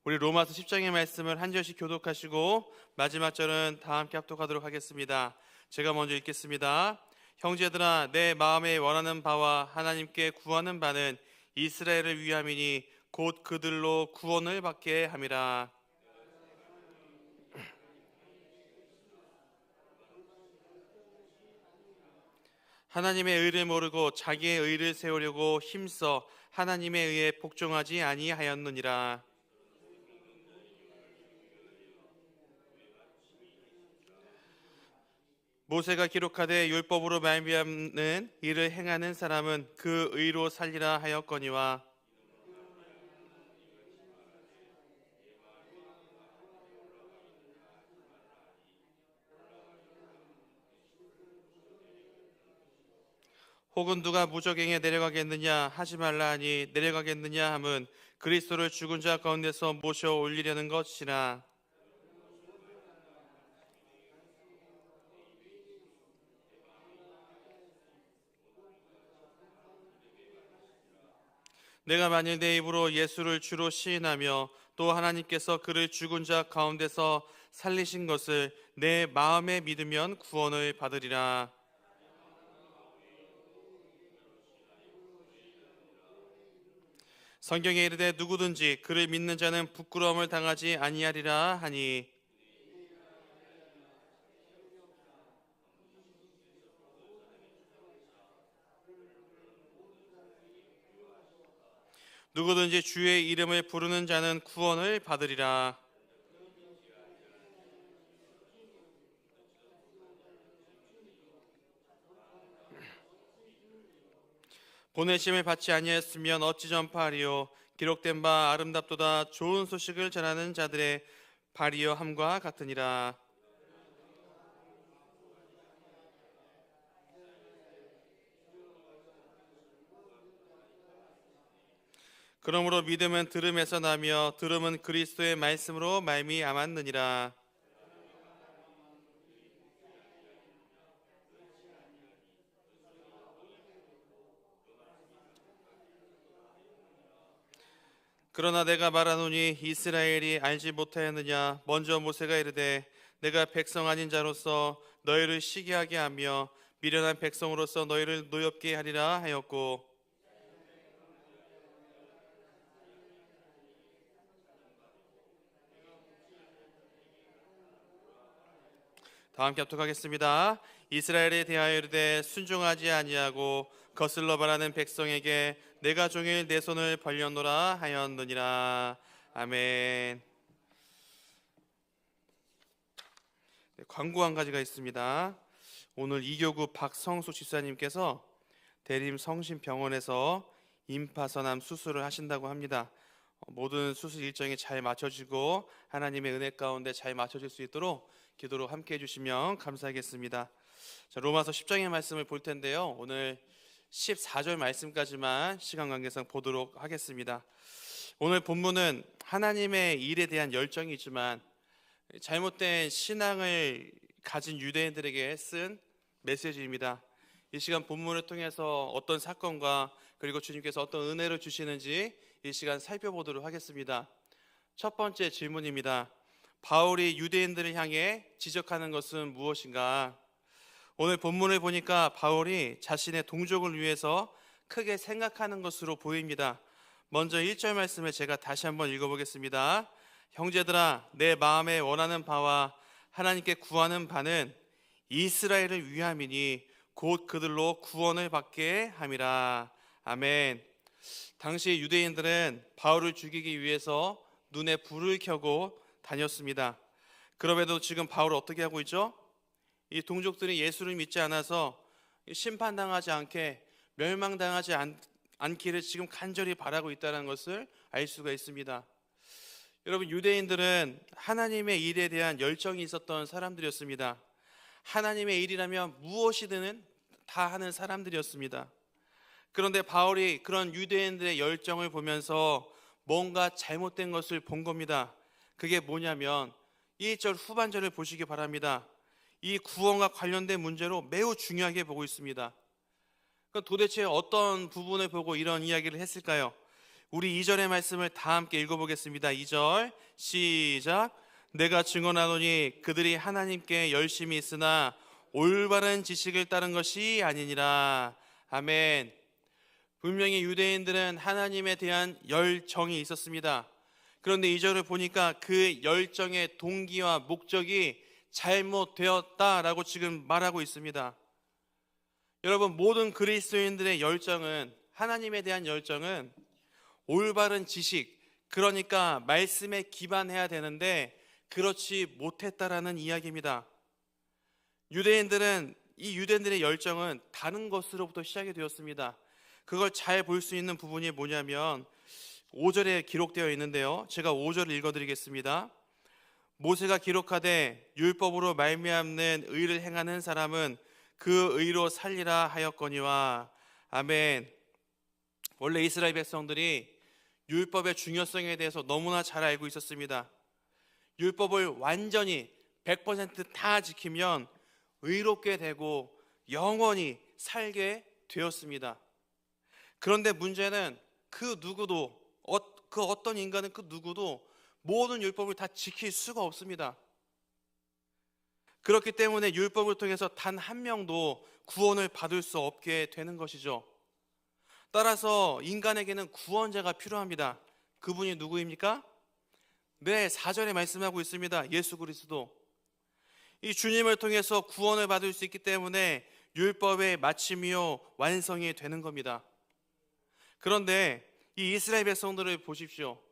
우리 로마서 10장의 말씀을 한 절씩 교독하시고 마지막 절은 다 함께 합독하도록 하겠습니다. 제가 먼저 읽겠습니다. 형제들아, 내 마음에 원하는 바와 하나님께 구하는 바는 이스라엘을 위함이니 곧 그들로 구원을 받게 함이라. 하나님의 의를 모르고 자기의 의를 세우려고 힘써 하나님의 의에 복종하지 아니하였느니라. 모세가 기록하되 율법으로 말미암는 일을 행하는 사람은 그 의로 살리라 하였거니와, 혹은 누가 무저갱에 내려가겠느냐 하지 말라 하니 내려가겠느냐 함은 그리스도를 죽은 자 가운데서 모셔 올리려는 것이라. 내가 만일 내 입으로 예수를 주로 시인하며 또 하나님께서 그를 죽은 자 가운데서 살리신 것을 내 마음에 믿으면 구원을 받으리라. 성경에 이르되 누구든지 그를 믿는 자는 부끄러움을 당하지 아니하리라 하니, 누구든지 주의 이름을 부르는 자는 구원을 받으리라. 보내심을 받지 아니하였으면 어찌 전파하리요. 기록된 바 아름답도다 좋은 소식을 전하는 자들의 발이여 함과 같으니라. 그러므로 믿음은 들음에서 나며 들음은 그리스도의 말씀으로 말미암았느니라. 그러나 내가 말하노니 이스라엘이 알지 못하였느냐. 먼저 모세가 이르되 내가 백성 아닌 자로서 너희를 시기하게 하며 미련한 백성으로서 너희를 노엽게 하리라 하였고, 다 함께 합독하겠습니다. 이스라엘에 대하여 이르되 순종하지 아니하고 거슬러 말하는 백성에게 내가 종일 내 손을 벌렸노라 하였느니라. 아멘. 네, 광고 한 가지가 있습니다. 오늘 이교구 박성수 집사님께서 대림 성심병원에서 임파선암 수술을 하신다고 합니다. 모든 수술 일정이 잘 맞춰지고 하나님의 은혜 가운데 잘 맞춰질 수 있도록 기도로 함께 해주시면 감사하겠습니다. 자, 로마서 10장의 말씀을 볼 텐데요. 오늘 14절 말씀까지만 시간 관계상 보도록 하겠습니다. 오늘 본문은 하나님의 일에 대한 열정이 있지만 잘못된 신앙을 가진 유대인들에게 쓴 메시지입니다. 이 시간 본문을 통해서 어떤 사건과 그리고 주님께서 어떤 은혜를 주시는지 이 시간 살펴보도록 하겠습니다. 첫 번째 질문입니다. 바울이 유대인들을 향해 지적하는 것은 무엇인가? 오늘 본문을 보니까 바울이 자신의 동족을 위해서 크게 생각하는 것으로 보입니다. 먼저 1절 말씀을 제가 다시 한번 읽어보겠습니다. 형제들아, 내 마음에 원하는 바와 하나님께 구하는 바는 이스라엘을 위함이니 곧 그들로 구원을 받게 함이라. 아멘. 당시 유대인들은 바울을 죽이기 위해서 눈에 불을 켜고 다녔습니다. 그럼에도 지금 바울은 어떻게 하고 있죠? 이 동족들이 예수를 믿지 않아서 심판당하지 않게 멸망당하지 않기를 지금 간절히 바라고 있다는 것을 알 수가 있습니다. 여러분, 유대인들은 하나님의 일에 대한 열정이 있었던 사람들이었습니다. 하나님의 일이라면 무엇이든 다 하는 사람들이었습니다. 그런데 바울이 그런 유대인들의 열정을 보면서 뭔가 잘못된 것을 본 겁니다. 그게 뭐냐면 1절 후반절을 보시기 바랍니다. 이 구원과 관련된 문제로 매우 중요하게 보고 있습니다. 그럼 도대체 어떤 부분을 보고 이런 이야기를 했을까요? 우리 2절의 말씀을 다 함께 읽어보겠습니다. 2절 시작. 내가 증언하노니 그들이 하나님께 열심히 있으나 올바른 지식을 따른 것이 아니니라. 아멘. 분명히 유대인들은 하나님에 대한 열정이 있었습니다. 그런데 2절을 보니까 그 열정의 동기와 목적이 잘못되었다라고 지금 말하고 있습니다. 여러분, 모든 그리스도인들의 열정은, 하나님에 대한 열정은 올바른 지식, 그러니까 말씀에 기반해야 되는데 그렇지 못했다라는 이야기입니다. 유대인들의 열정은 다른 것으로부터 시작이 되었습니다. 그걸 잘 볼 수 있는 부분이 뭐냐면 5절에 기록되어 있는데요, 제가 5절을 읽어드리겠습니다. 모세가 기록하되 율법으로 말미암는 의를 행하는 사람은 그 의로 살리라 하였거니와. 아멘. 원래 이스라엘 백성들이 율법의 중요성에 대해서 너무나 잘 알고 있었습니다. 율법을 완전히 100%다 지키면 의롭게 되고 영원히 살게 되었습니다. 그런데 문제는 그 어떤 인간은 그 누구도 모든 율법을 다 지킬 수가 없습니다. 그렇기 때문에 율법을 통해서 단 한 명도 구원을 받을 수 없게 되는 것이죠. 따라서 인간에게는 구원자가 필요합니다. 그분이 누구입니까? 네, 4절에 말씀하고 있습니다. 예수 그리스도. 이 주님을 통해서 구원을 받을 수 있기 때문에 율법의 마침이요 완성이 되는 겁니다. 그런데 이 이스라엘 백성들을 보십시오.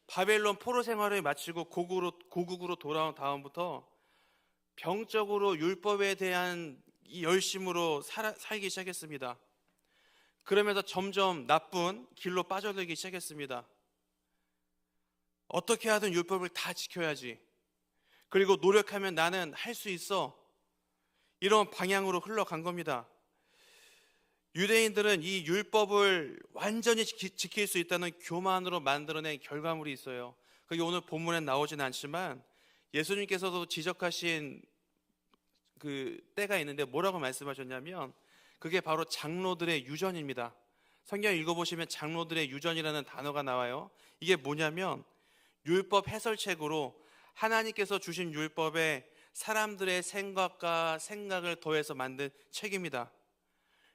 바벨론 포로 생활을 마치고 고국으로 돌아온 다음부터 병적으로 율법에 대한 이 열심으로 살기 시작했습니다. 그러면서 점점 나쁜 길로 빠져들기 시작했습니다. 어떻게 하든 율법을 다 지켜야지, 그리고 노력하면 나는 할 수 있어, 이런 방향으로 흘러간 겁니다. 유대인들은 이 율법을 완전히 지킬 수 있다는 교만으로 만들어낸 결과물이 있어요. 그게 오늘 본문에 나오진 않지만 예수님께서도 지적하신 그 때가 있는데 뭐라고 말씀하셨냐면 그게 바로 장로들의 유전입니다. 성경 읽어보시면 장로들의 유전이라는 단어가 나와요. 이게 뭐냐면 율법 해설책으로 하나님께서 주신 율법에 사람들의 생각과 생각을 더해서 만든 책입니다.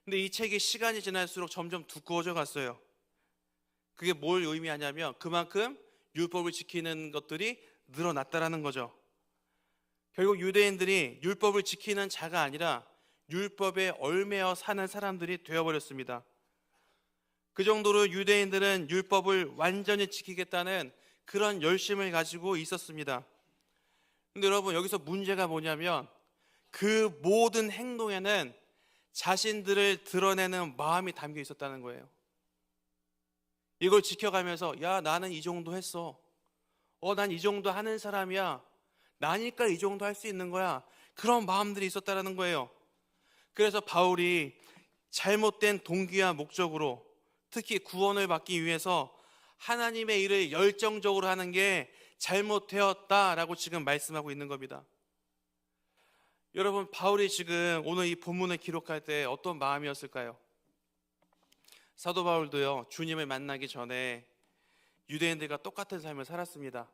근데 이 책이 시간이 지날수록 점점 두꺼워져 갔어요. 그게 뭘 의미하냐면 그만큼 율법을 지키는 것들이 늘어났다라는 거죠. 결국 유대인들이 율법을 지키는 자가 아니라 율법에 얽매여 사는 사람들이 되어버렸습니다. 그 정도로 유대인들은 율법을 완전히 지키겠다는 그런 열심을 가지고 있었습니다. 근데 여러분, 여기서 문제가 뭐냐면 그 모든 행동에는 자신들을 드러내는 마음이 담겨 있었다는 거예요. 이걸 지켜가면서 야, 나는 이 정도 했어, 난 이 정도 하는 사람이야, 나니까 이 정도 할 수 있는 거야, 그런 마음들이 있었다는 거예요. 그래서 바울이 잘못된 동기와 목적으로, 특히 구원을 받기 위해서 하나님의 일을 열정적으로 하는 게 잘못되었다라고 지금 말씀하고 있는 겁니다. 여러분, 바울이 지금 오늘 이 본문을 기록할 때 어떤 마음이었을까요? 사도 바울도요, 주님을 만나기 전에 유대인들과 똑같은 삶을 살았습니다.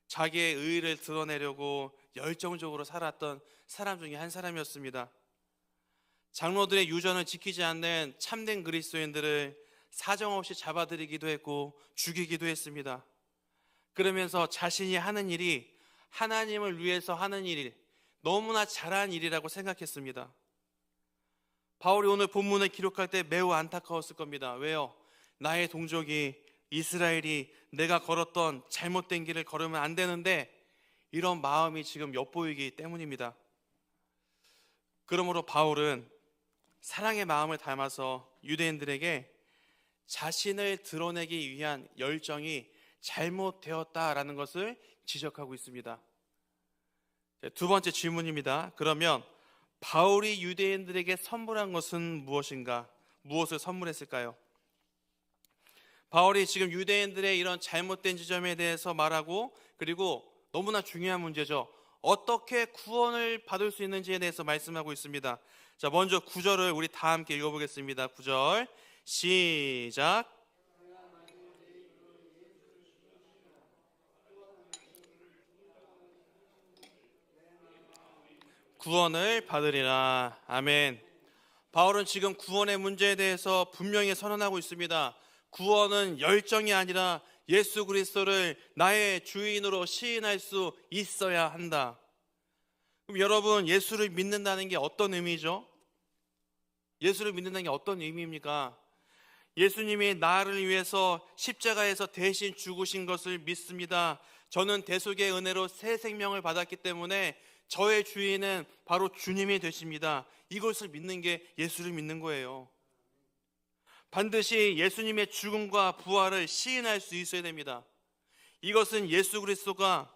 자기의 의의를 드러내려고 열정적으로 살았던 사람 중에 한 사람이었습니다. 장로들의 유전을 지키지 않는 참된 그리스도인들을 사정없이 잡아들이기도 했고 죽이기도 했습니다. 그러면서 자신이 하는 일이 하나님을 위해서 하는 일, 너무나 잘한 일이라고 생각했습니다. 바울이 오늘 본문을 기록할 때 매우 안타까웠을 겁니다. 왜요? 나의 동족이 이스라엘이 내가 걸었던 잘못된 길을 걸으면 안 되는데, 이런 마음이 지금 엿보이기 때문입니다. 그러므로 바울은 사랑의 마음을 담아서 유대인들에게 자신을 드러내기 위한 열정이 잘못되었다라는 것을 지적하고 있습니다. 두 번째 질문입니다. 그러면 바울이 유대인들에게 선물한 것은 무엇인가? 무엇을 선물했을까요? 바울이 지금 유대인들의 이런 잘못된 지점에 대해서 말하고, 그리고 너무나 중요한 문제죠. 어떻게 구원을 받을 수 있는지에 대해서 말씀하고 있습니다. 자, 먼저 9절을 우리 다 함께 읽어보겠습니다. 9절 시작. 구원을 받으리라. 아멘. 바울은 지금 구원의 문제에 대해서 분명히 선언하고 있습니다. 구원은 열정이 아니라 예수 그리스도를 나의 주인으로 시인할 수 있어야 한다. 그럼 여러분, 예수를 믿는다는 게 어떤 의미죠? 예수를 믿는다는 게 어떤 의미입니까? 예수님이 나를 위해서 십자가에서 대신 죽으신 것을 믿습니다. 저는 대속의 은혜로 새 생명을 받았기 때문에 저의 주인은 바로 주님이 되십니다. 이것을 믿는 게 예수를 믿는 거예요. 반드시 예수님의 죽음과 부활을 시인할 수 있어야 됩니다. 이것은 예수 그리스도가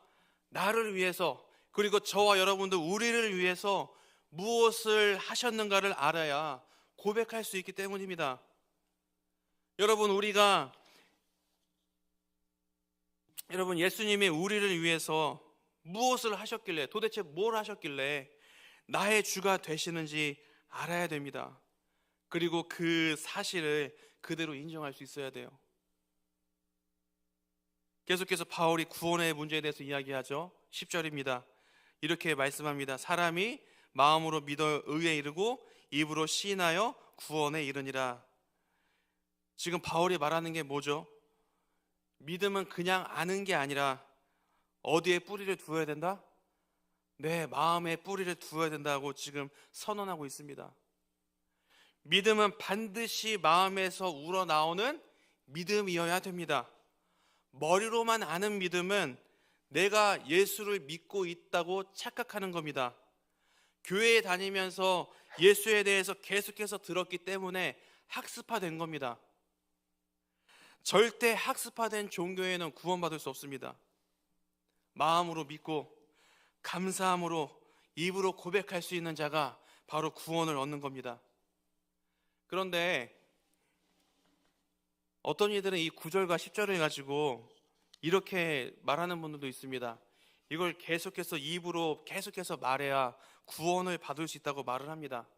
나를 위해서, 그리고 저와 여러분들 우리를 위해서 무엇을 하셨는가를 알아야 고백할 수 있기 때문입니다. 여러분, 예수님이 우리를 위해서 무엇을 하셨길래, 도대체 뭘 하셨길래 나의 주가 되시는지 알아야 됩니다. 그리고 그 사실을 그대로 인정할 수 있어야 돼요. 계속해서 바울이 구원의 문제에 대해서 이야기하죠. 10절입니다. 이렇게 말씀합니다. 사람이 마음으로 믿어 의에 이르고 입으로 시인하여 구원에 이르니라. 지금 바울이 말하는 게 뭐죠? 믿음은 그냥 아는 게 아니라 어디에 뿌리를 두어야 된다? 내 마음에 뿌리를 두어야 된다고 지금 선언하고 있습니다. 믿음은 반드시 마음에서 우러나오는 믿음이어야 됩니다. 머리로만 아는 믿음은 내가 예수를 믿고 있다고 착각하는 겁니다. 교회에 다니면서 예수에 대해서 계속해서 들었기 때문에 학습화된 겁니다. 절대 학습화된 종교에는 구원받을 수 없습니다. 마음으로 믿고 감사함으로 입으로 고백할 수 있는 자가 바로 구원을 얻는 겁니다. 그런데 어떤 이들은 이 9절과 10절을 가지고 이렇게 말하는 분들도 있습니다. 이걸 계속해서 입으로 계속해서 말해야 구원을 받을 수 있다고 말을 합니다.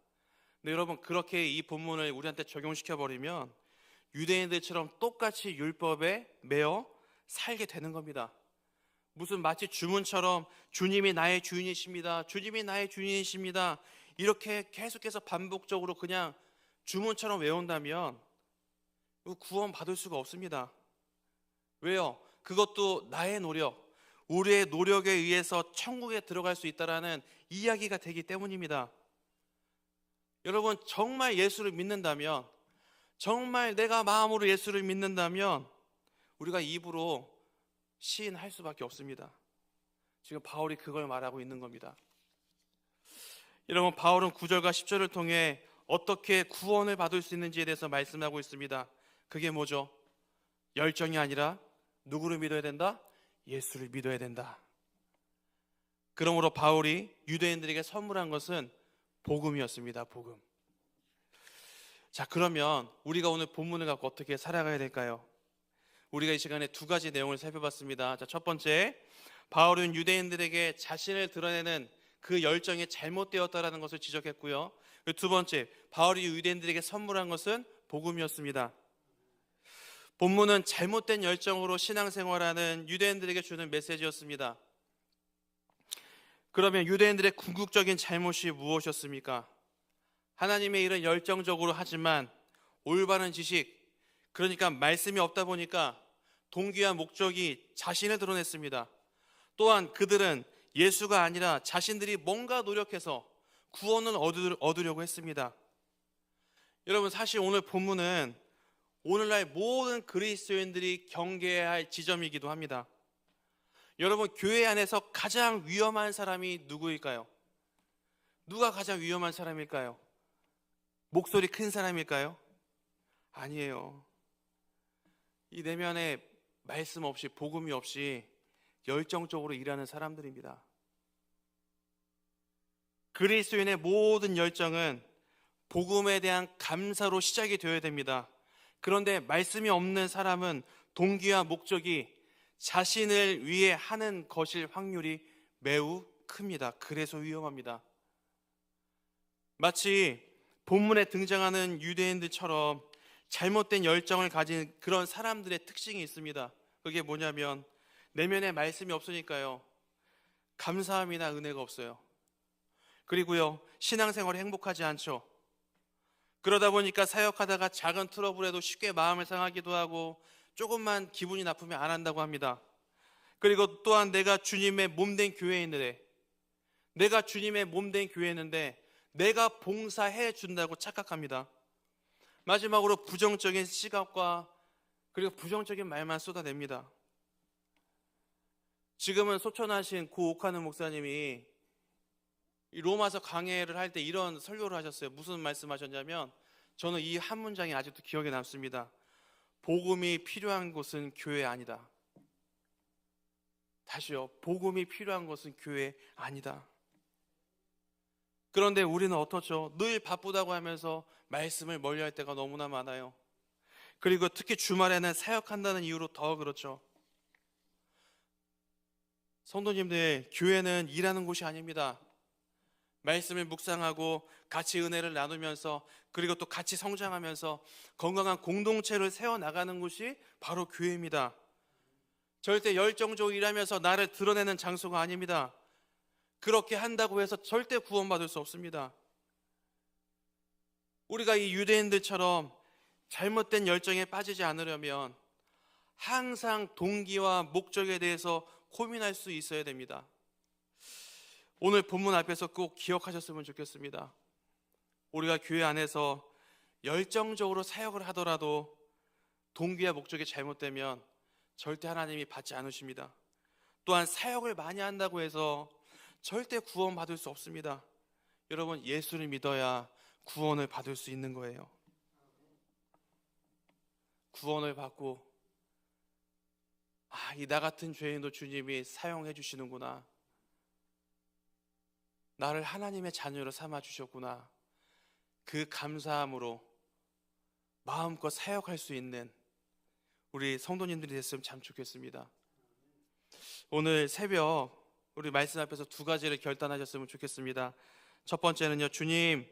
근데 여러분, 그렇게 이 본문을 우리한테 적용시켜버리면 유대인들처럼 똑같이 율법에 매여 살게 되는 겁니다. 무슨 마치 주문처럼 주님이 나의 주인이십니다, 주님이 나의 주인이십니다, 이렇게 계속해서 반복적으로 그냥 주문처럼 외운다면 구원 받을 수가 없습니다. 왜요? 그것도 나의 노력, 우리의 노력에 의해서 천국에 들어갈 수 있다라는 이야기가 되기 때문입니다. 여러분, 정말 예수를 믿는다면, 정말 내가 마음으로 예수를 믿는다면 우리가 입으로 시인할 수밖에 없습니다. 지금 바울이 그걸 말하고 있는 겁니다. 여러분, 바울은 9절과 10절을 통해 어떻게 구원을 받을 수 있는지에 대해서 말씀하고 있습니다. 그게 뭐죠? 열정이 아니라 누구를 믿어야 된다? 예수를 믿어야 된다. 그러므로 바울이 유대인들에게 선물한 것은 복음이었습니다. 복음. 자, 그러면 우리가 오늘 본문을 갖고 어떻게 살아가야 될까요? 우리가 이 시간에 두 가지 내용을 살펴봤습니다. 자, 첫 번째, 바울은 유대인들에게 자신을 드러내는 그 열정이 잘못되었다라는 것을 지적했고요. 그리고 두 번째, 바울이 유대인들에게 선물한 것은 복음이었습니다. 본문은 잘못된 열정으로 신앙생활하는 유대인들에게 주는 메시지였습니다. 그러면 유대인들의 궁극적인 잘못이 무엇이었습니까? 하나님의 일은 열정적으로 하지만 올바른 지식, 그러니까 말씀이 없다 보니까 동기와 목적이 자신을 드러냈습니다. 또한 그들은 예수가 아니라 자신들이 뭔가 노력해서 구원을 얻으려고 했습니다. 여러분, 사실 오늘 본문은 오늘날 모든 그리스도인들이 경계해야 할 지점이기도 합니다. 여러분, 교회 안에서 가장 위험한 사람이 누구일까요? 누가 가장 위험한 사람일까요? 목소리 큰 사람일까요? 아니에요. 이 내면에 말씀 없이, 복음이 없이 열정적으로 일하는 사람들입니다. 그리스도인의 모든 열정은 복음에 대한 감사로 시작이 되어야 됩니다. 그런데 말씀이 없는 사람은 동기와 목적이 자신을 위해 하는 것일 확률이 매우 큽니다. 그래서 위험합니다. 마치 본문에 등장하는 유대인들처럼 잘못된 열정을 가진 그런 사람들의 특징이 있습니다. 그게 뭐냐면 내면에 말씀이 없으니까요, 감사함이나 은혜가 없어요. 그리고요, 신앙생활이 행복하지 않죠. 그러다 보니까 사역하다가 작은 트러블에도 쉽게 마음을 상하기도 하고 조금만 기분이 나쁘면 안 한다고 합니다. 그리고 또한 내가 주님의 몸된 교회에 있는데, 내가 주님의 몸된 교회에 있는데 내가 봉사해 준다고 착각합니다. 마지막으로 부정적인 시각과 그리고 부정적인 말만 쏟아냅니다. 지금은 소천하신 고 옥하는 목사님이 이 로마서 강해를 할 때 이런 설교를 하셨어요. 무슨 말씀하셨냐면, 저는 이 한 문장이 아직도 기억에 남습니다. 복음이 필요한 곳은 교회 아니다. 다시요. 복음이 필요한 곳은 교회 아니다. 그런데 우리는 어떻죠? 늘 바쁘다고 하면서 말씀을 멀리할 때가 너무나 많아요. 그리고 특히 주말에는 사역한다는 이유로 더 그렇죠. 성도님들, 교회는 일하는 곳이 아닙니다. 말씀을 묵상하고 같이 은혜를 나누면서 그리고 또 같이 성장하면서 건강한 공동체를 세워나가는 곳이 바로 교회입니다. 절대 열정적으로 일하면서 나를 드러내는 장소가 아닙니다. 그렇게 한다고 해서 절대 구원받을 수 없습니다. 우리가 이 유대인들처럼 잘못된 열정에 빠지지 않으려면 항상 동기와 목적에 대해서 고민할 수 있어야 됩니다. 오늘 본문 앞에서 꼭 기억하셨으면 좋겠습니다. 우리가 교회 안에서 열정적으로 사역을 하더라도 동기와 목적이 잘못되면 절대 하나님이 받지 않으십니다. 또한 사역을 많이 한다고 해서 절대 구원받을 수 없습니다. 여러분, 예수를 믿어야 구원을 받을 수 있는 거예요. 구원을 받고 이 나 같은 죄인도 주님이 사용해 주시는구나, 나를 하나님의 자녀로 삼아 주셨구나, 그 감사함으로 마음껏 사역할 수 있는 우리 성도님들이 됐으면 참 좋겠습니다. 오늘 새벽 우리 말씀 앞에서 두 가지를 결단하셨으면 좋겠습니다. 첫 번째는요, 주님,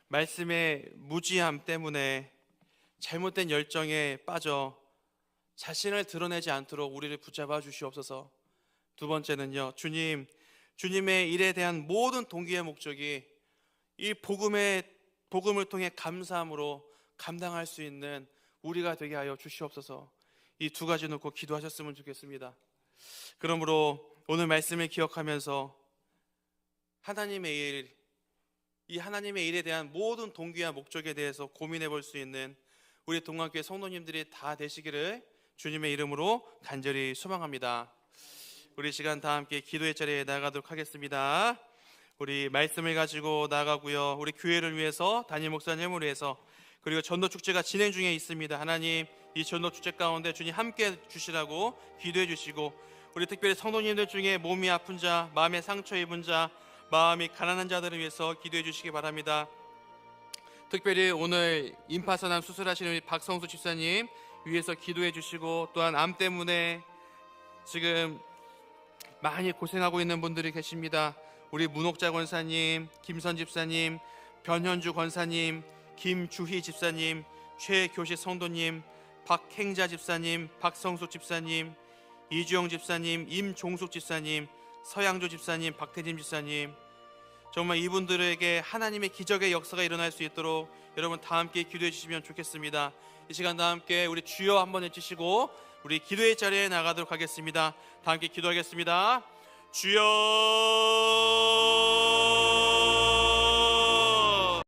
말씀의 무지함 때문에 잘못된 열정에 빠져 자신을 드러내지 않도록 우리를 붙잡아 주시옵소서. 두 번째는요, 주님, 주님의 일에 대한 모든 동기의 목적이 이 복음을 통해 감사함으로 감당할 수 있는 우리가 되게 하여 주시옵소서. 이 두 가지 놓고 기도하셨으면 좋겠습니다. 그러므로 오늘 말씀을 기억하면서 하나님의 일에 대한 모든 동기와 목적에 대해서 고민해 볼 수 있는 우리 동안교회 성도님들이 다 되시기를 주님의 이름으로 간절히 소망합니다. 우리 시간 다 함께 기도의 자리에 나가도록 하겠습니다. 우리 말씀을 가지고 나가고요, 우리 교회를 위해서, 담임 목사님을 위해서, 그리고 전도축제가 진행 중에 있습니다. 하나님, 이 전도축제 가운데 주님 함께 주시라고 기도해 주시고, 우리 특별히 성도님들 중에 몸이 아픈 자, 마음에 상처 입은 자, 마음이 가난한 자들을 위해서 기도해 주시기 바랍니다. 특별히 오늘 임파선암 수술하시는 우리 박성수 집사님 위해서 기도해 주시고, 또한 암 때문에 지금 많이 고생하고 있는 분들이 계십니다. 우리 문옥자 권사님, 김선 집사님, 변현주 권사님, 김주희 집사님, 최교식 성도님, 박행자 집사님, 박성수 집사님, 이주영 집사님, 임종숙 집사님, 서양조 집사님, 박태진 집사님, 정말 이분들에게 하나님의 기적의 역사가 일어날 수 있도록 여러분 다 함께 기도해 주시면 좋겠습니다. 이 시간 다 함께 우리 주여 한번 해주시고 우리 기도의 자리에 나가도록 하겠습니다. 다 함께 기도하겠습니다. 주여